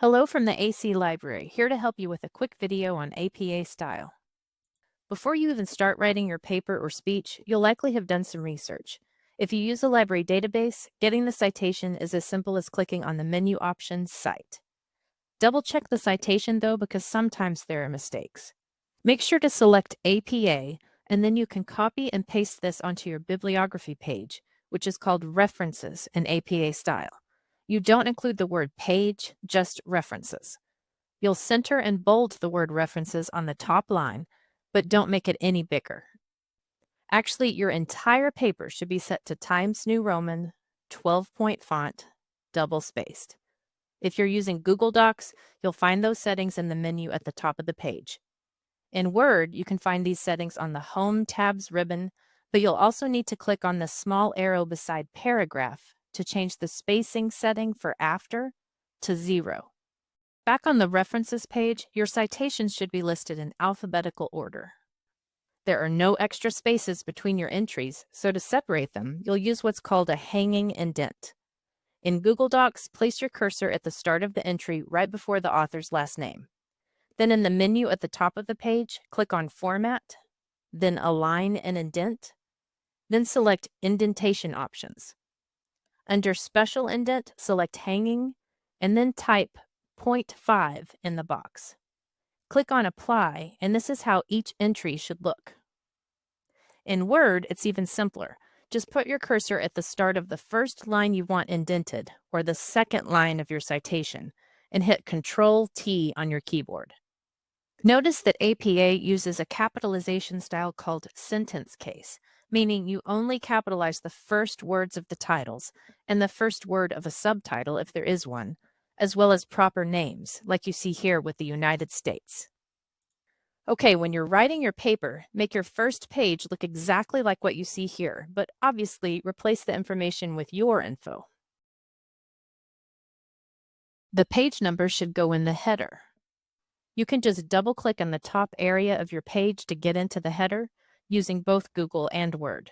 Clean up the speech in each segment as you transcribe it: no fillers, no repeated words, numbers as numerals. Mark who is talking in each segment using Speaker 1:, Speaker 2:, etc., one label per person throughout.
Speaker 1: Hello from the AC Library, here to help you with a quick video on APA style. Before you even start writing your paper or speech, you'll likely have done some research. If you use a library database, getting the citation is as simple as clicking on the menu option Cite. Double check the citation though, because sometimes there are mistakes. Make sure to select APA, and then you can copy and paste this onto your bibliography page, which is called References in APA style. You don't include the word page, just references. You'll center and bold the word references on the top line, but don't make it any bigger. Actually, your entire paper should be set to Times New Roman, 12-point font, double-spaced. If you're using Google Docs, you'll find those settings in the menu at the top of the page. In Word, you can find these settings on the Home tabs ribbon, but you'll also need to click on the small arrow beside Paragraph to change the spacing setting for after to 0. Back on the References page, your citations should be listed in alphabetical order. There are no extra spaces between your entries, so to separate them, you'll use what's called a hanging indent. In Google Docs, place your cursor at the start of the entry right before the author's last name. Then in the menu at the top of the page, click on Format, then Align and Indent, then select Indentation Options. Under Special Indent, select Hanging, and then type 0.5 in the box. Click on Apply, and this is how each entry should look. In Word, it's even simpler. Just put your cursor at the start of the first line you want indented, or the second line of your citation, and hit Ctrl-T on your keyboard. Notice that APA uses a capitalization style called sentence case, meaning you only capitalize the first words of the titles and the first word of a subtitle if there is one, as well as proper names, like you see here with the United States. Okay, when you're writing your paper, make your first page look exactly like what you see here, but obviously replace the information with your info. The page number should go in the header. You can just double-click on the top area of your page to get into the header, using both Google and Word.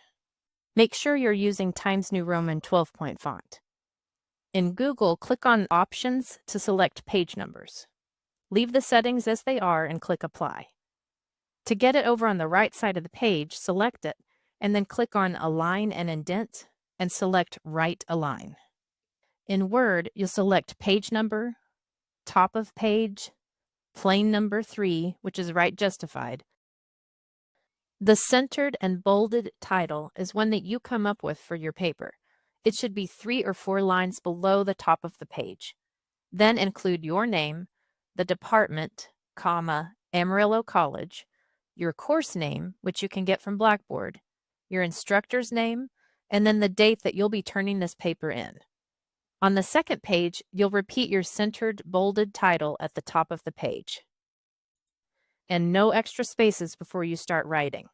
Speaker 1: Make sure you're using Times New Roman 12-point font. In Google, click on Options to select page numbers. Leave the settings as they are and click Apply. To get it over on the right side of the page, select it, and then click on Align and Indent, and select Right Align. In Word, you'll select Page Number, Top of Page, Plain Number 3, which is right justified. The centered and bolded title is one that you come up with for your paper. It should be 3 or 4 lines below the top of the page. Then include your name, the department, comma, Amarillo College, your course name, which you can get from Blackboard, your instructor's name, and then the date that you'll be turning this paper in. On the second page, you'll repeat your centered, bolded title at the top of the page. And no extra spaces before you start writing.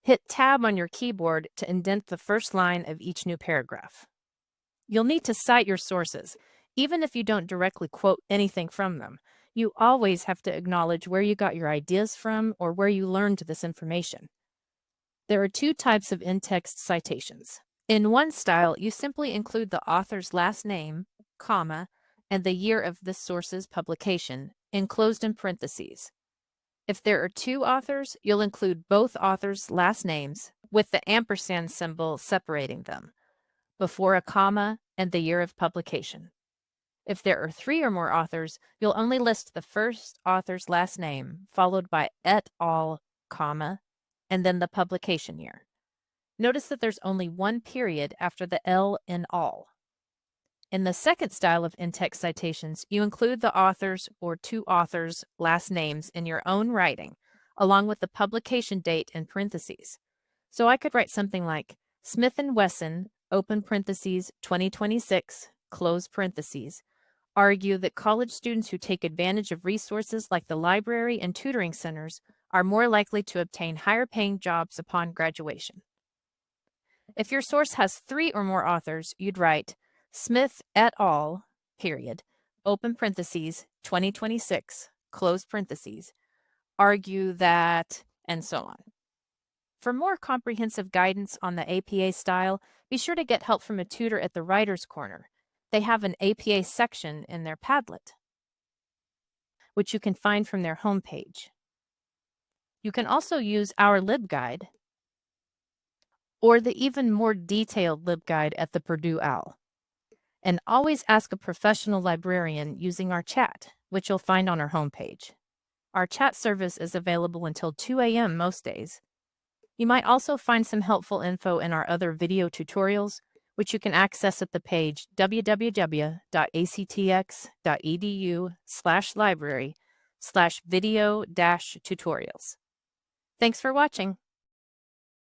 Speaker 1: Hit Tab on your keyboard to indent the first line of each new paragraph. You'll need to cite your sources. Even if you don't directly quote anything from them, you always have to acknowledge where you got your ideas from or where you learned this information. There are 2 types of in-text citations. In one style, you simply include the author's last name, comma, and the year of this source's publication, enclosed in parentheses. If there are 2 authors, you'll include both authors' last names with the ampersand symbol separating them, before a comma and the year of publication. If there are 3 or more authors, you'll only list the first author's last name, followed by et al., comma, and then the publication year. Notice that there's only 1 period after the L in all. In the second style of in-text citations, you include the author's or 2 authors' last names in your own writing, along with the publication date in parentheses. So I could write something like Smith & Wesson, open parentheses, 2026, close parentheses, argue that college students who take advantage of resources like the library and tutoring centers are more likely to obtain higher-paying jobs upon graduation. If your source has 3 or more authors, you'd write Smith et al., period, open parentheses, 2026, close parentheses, argue that, and so on. For more comprehensive guidance on the APA style, be sure to get help from a tutor at the Writer's Corner. They have an APA section in their Padlet. which you can find from their homepage. You can also use our LibGuide or the even more detailed LibGuide at the Purdue OWL. And always ask a professional librarian using our chat, which you'll find on our homepage. Our chat service is available until 2 a.m. most days. You might also find some helpful info in our other video tutorials, which you can access at the page www.actx.edu/library/video-tutorials. Thanks for watching.